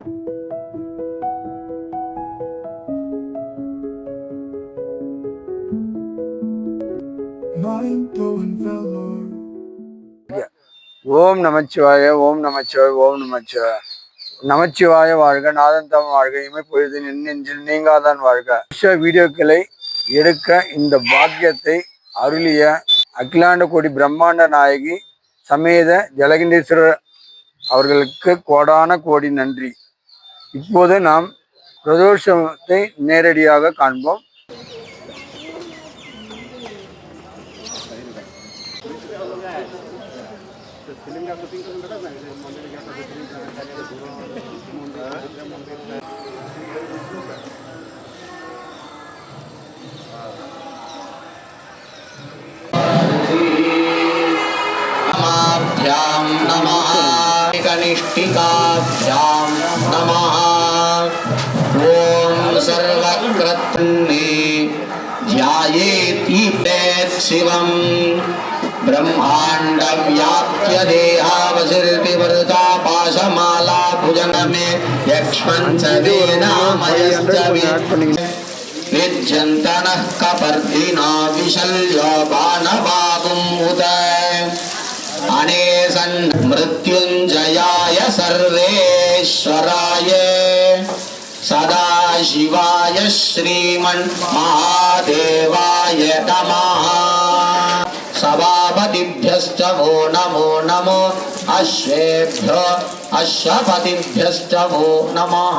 ஓம் நமச்சிவாய, ஓம் நமச்சிவாய, ஓம் நமச்சிவாய. நமச்சிவாய வாழ்க, நாதந்தம் வாழ்க, இமை பொழுது நெஞ்சில் நீங்காதான் வாழ்க. வீடியோக்களை எடுக்க இந்த பாக்கியத்தை அருளிய அகிலாண்ட கோடி பிரம்மாண்ட நாயகி சமேத ஜலகண்டேஸ்வரர் அவர்களுக்கு கோடான கோடி நன்றி. இப்போது நாம் பிரதோஷத்தை நேரடியாக காண்போம். कनिष्ठिकाभ्यां नमः। ॐ सर्वक्रतुन्ने ध्यायेति शिवं ब्रह्माण्डव्याप्य देहावसृति वरदा पाशमाला भुजङ्गमे यक्ष्मञ्चदेनामयश्च विद्यन्तनः कपर्दिना विशल्य बाणवागुम् उत अनेसन् मृत्युञ्जयाय सर्वेश्वराय सदाशिवाय श्रीमन्महादेवाय नमः। सभापतिभ्यश्च वो नमो नमो अश्वेभ्यो अश्वपतिभ्यश्च वो नमः।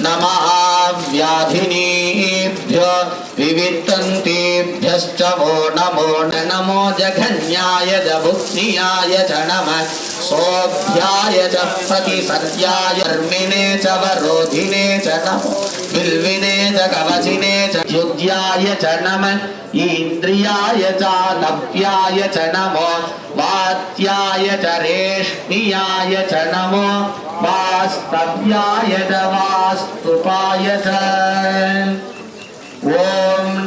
नमः व्याधिनीभ्यो विवित्तन्तेभ्यश्च वो नमो नमो जघन्याय च भुक्नियाय च नमः। सोऽभ्याय च प्रतिसर्याय धर्मिणे च वरोधिने च नमो बिल्विने च कवचिने च युध्याय च नमः। इन्द्रियाय च नव्याय च नमो वात्याय च रेष्णियाय च नमो वास्तव्याय च वास्तुपाय च। ॐ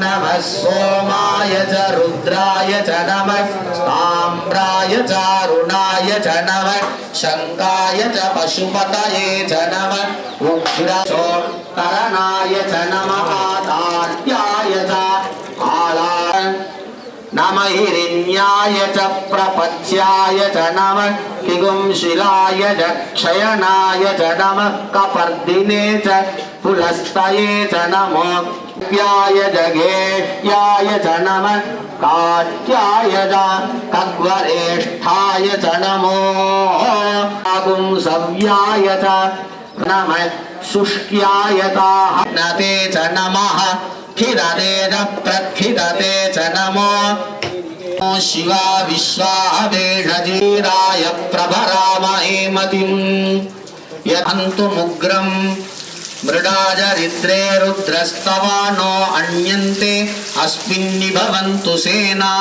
नमः सोमाय च रुद्राय च नमः। ताम्राय च अरुणाय च नमः। शङ्काय च पशुपतये च नमः। उग्रशोत्तरणाय च नमः। दार्याय च नमः। हिरण्याय च प्रपच्याय च नमः। किगुंशिलाय च क्षयनाय च नमः। कपर्दिने च पुलस्तये च नमो व्याय जगेष्याय च नमः। काट्याय च खग्वरेष्ठाय च नमो पुंसव्याय च नमः। शुष्क्याय च नते च नमः। खिदते च प्रखिदते च नमो शिवा विश्वावेशजीराय प्रभरामहेमतिम् यहन्तुमुग्रं मृडाजरिद्रे रुद्रस्तवानो अन्यन्ते अस्मिन्निभवन्तु सेना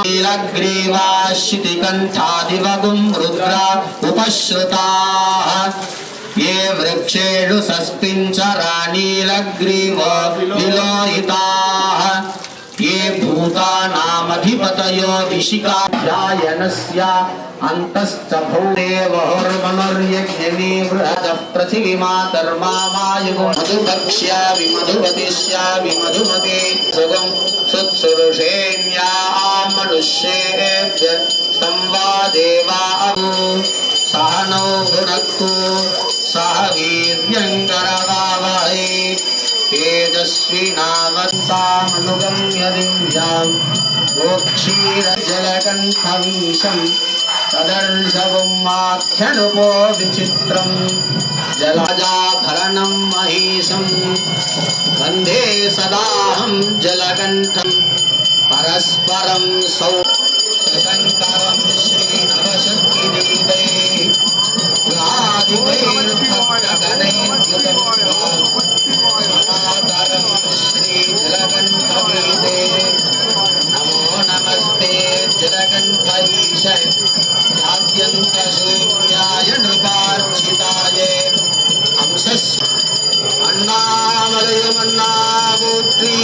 नीलग्रीवाश्चितिकण्ठादिवगुं रुद्रा उपश्रुताः ये वृक्षेषु सस्पिञ्चरा नीलग्रीव विलोहिताः ये भूतानामधिपतयो विशिखाध्यायनस्य अन्तश्च भूदेवहोर्मनुर्यज्ञनी बृहदः पृथिवीमातर्मामायुगो मधुभक्ष्या विमधुवतिष्या विमधुमते सुगं सुत्सुरुषेण्या मनुष्येभ्य संवादेवा सह नौ भुनक्तु सह वीर्यङ्करवावहै तेजस्विनावन्तामनुगम्य दिव्यां गोक्षीरजलकण्ठमीशं तदर्शवमाख्यनुपो विचित्रं जलजाभरणं महेशं वन्दे सदाहं जलकण्ठं परस्परं सशङ्करं श्रीनवशक्तिदेवै नमो नमस्ते जलकण्ठईश आद्यन्तशून्याय नृपार्चिताय अंशस्य अन्नामलयमन्ना போற்றி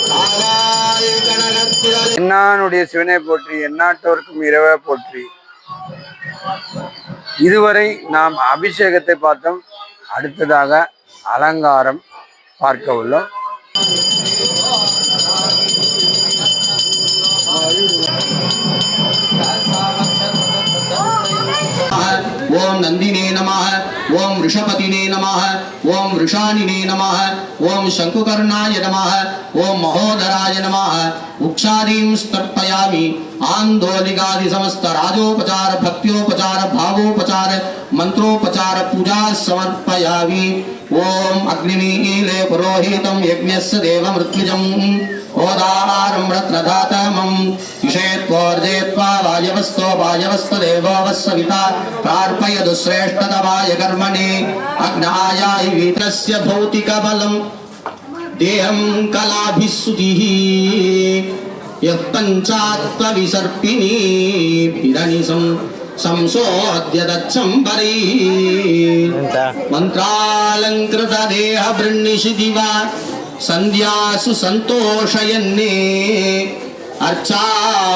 காவாய் கனகத்திரளே என்னானுடைய சிவனை போற்றி எந்நாட்டவர்க்கும் இரவே போற்றி. இதுவரை நாம் அபிஷேகத்தை பார்த்தோம். அடுத்ததாக அலங்காரம் பார்க்க உள்ளோம். ओम नंदिने नमः, ओम वृषपतिने नमः, ओम वृषाणिने नमः, ओम शंकुकर्णाय नमः, ओम महोदराय नमः। उक्षादीं स्तर्पयामि। आंदोलिकादि समस्त राजोपचार, भक्त्योपचार, भावोपचार, मंत्रोपचार पूजा समर्पयामि। ओम अग्निमीले पुरोहितं यज्ञस्य देवमृत्युजम् ओदारं रत्नधातमं इषेत्वोर्जेत्वा वायवस्तो वायवस्तदेवो वस्सविता प्रार्पयतु श्रेष्ठतमाय कर्मणे अग्नायाय वीत्रस्य भौतिकबलं देहं कलाभिस्सुतिः यः पञ्चात्वविसर्पिणी हिरण्यसं संसोद्य दच्छम्बरी मंत्रालंकृत देह वृण्णिषि दिवा संध्यासु संतोषयन्ने अर्चा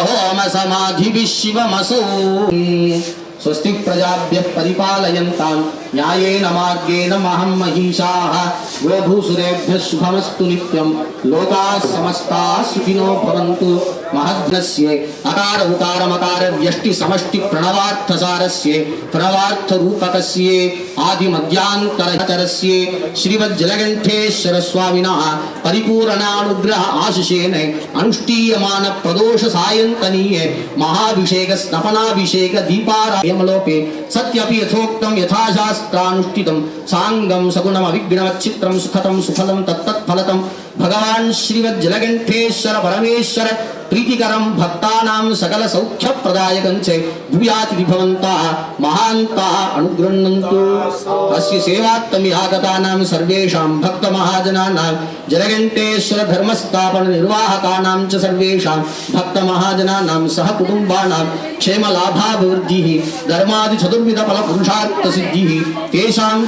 होम समाधिभिः शिवमसौ स्वस्ति प्रजाभ्यः परिपालयन्तां न्यायेन मार्गेण महं महिषाः गोभूसुरेभ्यः शुभमस्तु नित्यं लोकाः समस्ताः सुखिनो भवन्तु। महद्ग्रस्य अकार उकार मकार व्यष्टि समष्टि प्रणवार्थसारस्य प्रणवार्थ रूपकस्य आदि मध्यांतरचरस्य श्रीवज्जलकंठेश्वर स्वामिनः परिपूर्णानुग्रह आशिषेण अनुष्ठीयमान प्रदोष सायंतनीय महाभिषेक स्नपनाभिषेक दीपारायमलोके सत्यपि यथोक्तं यथाशास्त्रानुष्ठितं सांगं सगुणम अविघ्नमच्चित्रं सुखतं सुफलं तत्तत्फलतं भगवान श्रीवज्जलकंठेश्वर परमेश्वर प्रीतिकरं भक्तानां सकल सौख्य प्रदायकं च भूयाति भवन्तः महान्ताः अनुगृह्णन्तु। अस्य सेवात्तमि आगतानां सर्वेषां भक्त महाजनानां जलकंठेश्वर धर्मस्थापन निर्वाहकानां च सर्वेषां भक्त महाजनानां सह कुटुम्बानां क्षेम लाभाभिवृद्धिः धर्मादि चतुर्विध फल पुरुषार्थ सिद्धिः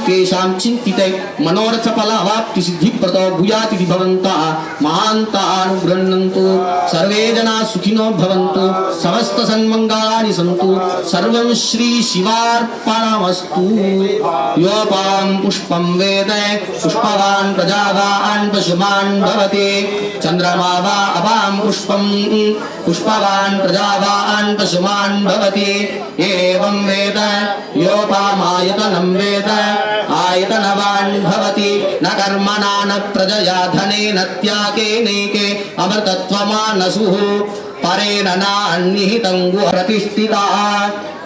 तेषां चिन्तिते मनोरथ फल अवाप्ति सिद्धिप्रदो भूयाति भवन्तः महान्ताः अनुगृह्णन्तु। सर्वे जना सुखिनो भवन्तु समस्त सन्मंगलानि सन्तु सर्वं श्री शिवार्पणमस्तु। योपां पुष्पं वेद पुष्पवान् प्रजावान् पशुमान् भवति चन्द्रमा वा अपां पुष्पं पुष्पवान् प्रजावान् पशुमान् भवति एवं वेद योपामायतनं वेद आयतनवान् भवति न कर्मणा न प्रजया धनेन त्यागेनैके अमृतत्वमानसुः परेण नान्निहितं प्रतिष्ठिता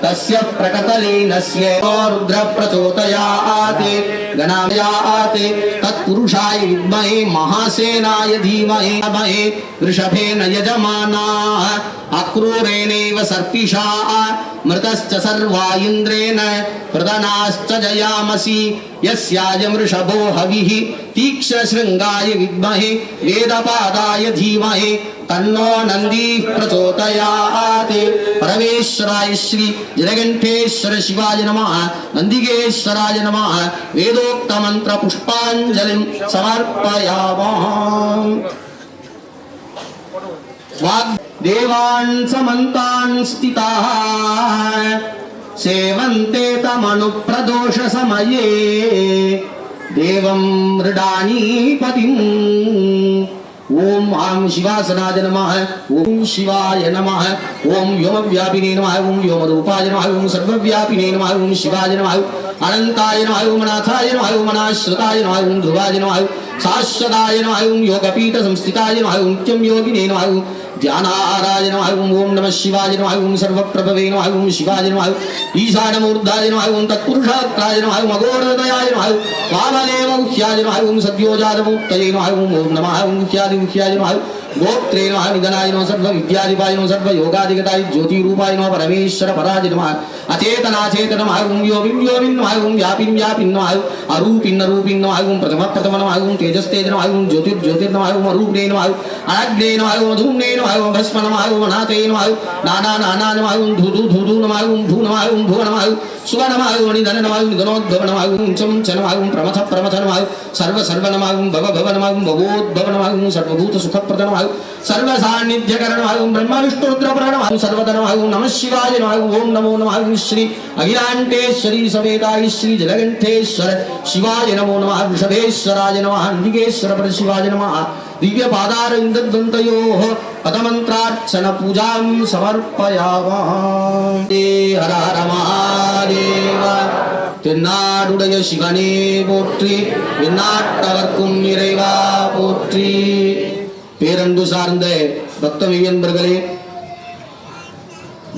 तस्य प्रकटलीनस्य रुद्र प्रचोदयात् गणायात् तत्पुरुषाय विद्महे महासेनाय धीमहि वृषभेन यजमानाः अक्रूरेणैव सर्पिषा मृतश्च सर्वा इन्द्रेण प्रदनाश्च जयामसि यस्याय वृषभो हविः तीक्ष्णशृङ्गाय विद्महे वेदपादाय धीमहि तन्नो नन्दी प्रचोदयात्। परमेश्वराय श्री जलकंठेश्वर शिवाय नमः नंदिकेश्वराय नमः वेदोक्त मंत्र पुष्पांजलिं समर्पयामः। वाग्देवान् समन्तान् स्थिताः सेवन्ते तमनुप्रदोष समये देवं मृडानीपतिम्। ओम आं शिवासनाय नमः ओम शिवाय नमः ओम व्योमव्यापिने नमः ओम व्योमरूपाय नमः ओम सर्वव्यापिने नमः ओम शिवाय नमः अनंताय नमः ओम नाथाय नमः ओम अनाश्रिताय नमः ओम ध्रुवाय नमः शाश्वताय नमः ओम योगपीठ संस्थिताय नमः ओम नित्यं योगिने नमः ध्यानाराय नमः ओम नमः शिवाय नमः ओम सर्वप्रभवे नमः ओम शिवाय नमः ईशानमूर्धाय नमः ओम तत्पुरुषात्राय नमः ओम अघोरदयाय नमः वामदेवमुख्याय नमः ओम सद्योजातमुक्तये नमः ओम नमः ओम मुख्याय नमः गोत्रे नमः निधनाय नमः सर्वविद्याधिपाय नमः सर्वयोगाधिगताय ज्योतिरूपाय नमः परमेश्वर पराय नमः अचेतनाचेतन नमः ओम योगिं नमः ओम व्यापिं नमः अरूपिं नमः ओम प्रथम नमः ओम तेजस्तेज नमः ओम ज्योतिर् नमः ओम अरूपे नमः अग्ने नमः ओम धूम्ने नमः ओम भस्म नमः ओम नाथे नमः नाना नमः ओम धूधु नमः ओम भू नमः ओम भुव नमः சுவனமாகும் மணிதனமாகும் நிதனோத்பவனமாகும் சமச்சனமாகும் பிரமத பிரமதனமாகும் சர்வ சர்வனமாகும் பவ பவனமாகும் பவோத்பவனமாகும் சர்வபூத சுகப்பிரதனமாகும் சர்வ சாநித்தியகரணமாகும் பிரம்ம விஷ்ணு ருத்ரபுராணமாகும் சர்வதனமாகும் நம சிவாயனமாகும் ஓம் நமோ நமः ஸ்ரீ அகிலாண்டேஸ்வரி சமேதாய் ஸ்ரீ ஜலகண்டேஸ்வர சிவாய நமோ நமः ரிஷபேஸ்வராய நமः அந்திகேஸ்வர பரசிவாய நமः दिव्य पादार इंद्रदंतयोः पदमंत्रार्चन पूजां समर्पयामि हर हर महादेव தென்னாடுடைய சிவனே போற்றி எந்நாட்டவர்க்கும் இறைவா போற்றி. பேரன்பு சார்ந்த பக்தமியன்பர்களே,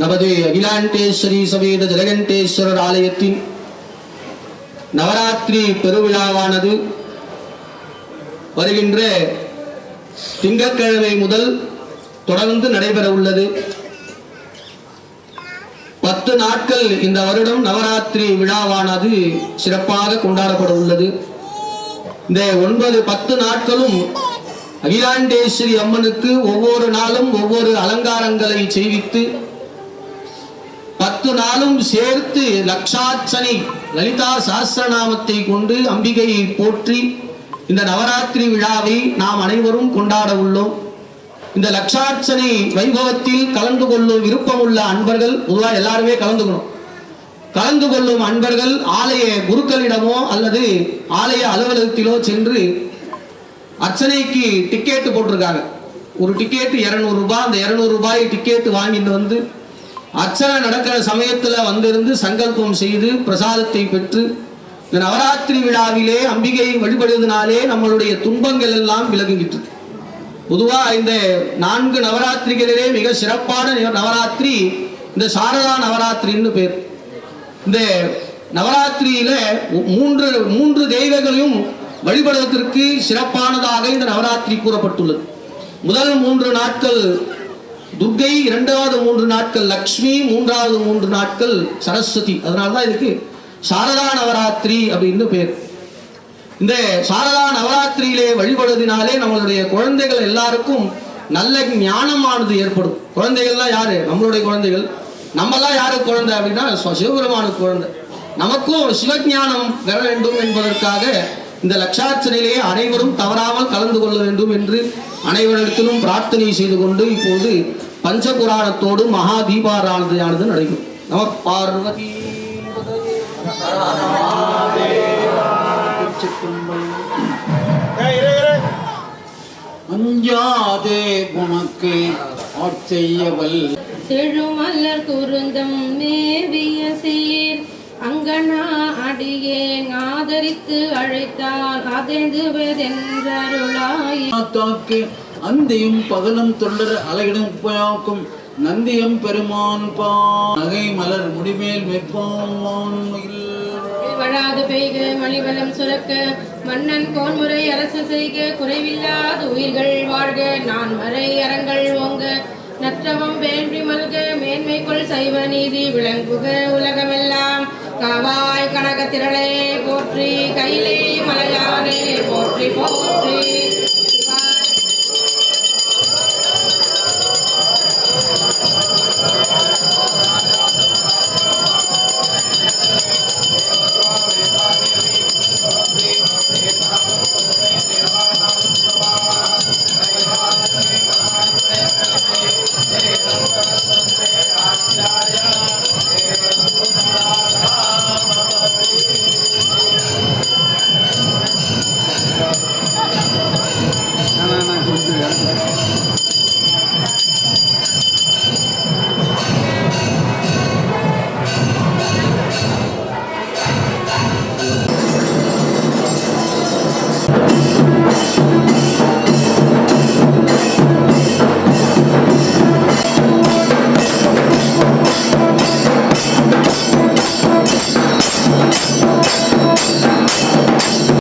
நமது அகிலாண்டேஸ்வரி சமேத ஜலகண்டேஸ்வரர் ஆலயத்தின் நவராத்திரி பெருவிழாவானது வருகின்ற திங்கட்கிழமை முதல் தொடர்ந்து நடைபெற உள்ளது. 10 நாட்கள் இந்த வருடம் நவராத்திரி விழாவானது சிறப்பாக கொண்டாடப்பட உள்ளது. இந்த 9-10 நாட்களும் அகிலாண்டேஸ்வரி அம்மனுக்கு ஒவ்வொரு நாளும் ஒவ்வொரு அலங்காரங்களை செய்வித்து 10 நாளும் சேர்த்து லட்சார்ச்சனை லலிதா சஹஸ்ரநாமத்தை கொண்டு அம்பிகையை போற்றி இந்த நவராத்திரி விழாவை நாம் அனைவரும் கொண்டாட உள்ளோம். இந்த லட்சார்ச்சனை வைபவத்தில் கலந்து கொள்ளும் விருப்பமுள்ள அன்பர்கள், பொதுவாக எல்லாருமே கலந்து கொள்ளும் அன்பர்கள் ஆலய குருக்களிடமோ அல்லது ஆலய அலுவலகத்திலோ சென்று அர்ச்சனைக்கு டிக்கெட் போட்டிருக்காங்க. ஒரு டிக்கெட் 200 ரூபாய். அந்த 200 ரூபாய் டிக்கெட் வாங்கிட்டு வந்து அர்ச்சனை நடக்கிற சமயத்தில் வந்திருந்து சங்கல்பம் செய்து பிரசாதத்தை பெற்று இந்த நவராத்திரி விழாவிலே அம்பிகையை வழிபடுவதனாலே நம்மளுடைய துன்பங்கள் எல்லாம் விலகுகின்றது. பொதுவா இந்த 4 நவராத்திரிகளிலே மிக சிறப்பான நவராத்திரி இந்த சாரதா நவராத்திரின்னு பேர். இந்த நவராத்திரியில மூன்று தெய்வங்களையும் வழிபடுவதற்கு சிறப்பானதாக இந்த நவராத்திரி கூறப்பட்டுள்ளது. முதல் 3 நாட்கள் துர்கை, 2வது 3 நாட்கள் லக்ஷ்மி, 3வது 3 நாட்கள் சரஸ்வதி. அதனால்தான் இதுக்கு சாரதா நவராத்திரி அப்படின்னு பேர். இந்த சாரதா நவராத்திரியிலே வழிபடுவதனாலே நம்மளுடைய குழந்தைகள் எல்லாருக்கும் நல்ல ஞானமானது ஏற்படும். குழந்தைகள்லாம் யாரு? நம்மளுடைய குழந்தைகள். நம்மெல்லாம் யாருக்கு குழந்தை அப்படின்னா சிவபெருமானுக்கு குழந்தை. நமக்கும் சிவஞானம் பெற வேண்டும் என்பதற்காக இந்த லட்சார்ச்சனையிலேயே அனைவரும் தவறாமல் கலந்து கொள்ள வேண்டும் என்று அனைவரிடத்திலும் பிரார்த்தனை செய்து கொண்டு இப்போது பஞ்சபுராணத்தோடு மகா தீபாராதனையானது நடைபெறும். நம பார்வதி அஞ்சாதே உனக்கு ஆட்செய்யவல் செழுமலர் குருந்தம் மேவிய சீர் அங்கனா அடியே ஆதரித்து அழைத்தால் அதெந்துவதென்றருளாய் தாக்கு அந்தியும் பகலும் தொண்டர் அழகிடும் உப்பயாக்கும் நந்தியம் பெருமான் நகை மலர் முடிமேல் வெப்பான் வழாது பெய்க மணிவலம் சுரக்க மன்னன் கோன்முறை அரசு செய்க குறைவில்லாத உயிர்கள் வாழ்க நான் மறை அறங்கள் ஓங்க நற்றவம் வேண்டி மல்க மேன்மைக்குள் சைவ நீதி விளங்குக உலகமெல்லாம் காவாய் கனக திரளே போற்றி கையிலே மலையானே போற்றி போற்றி.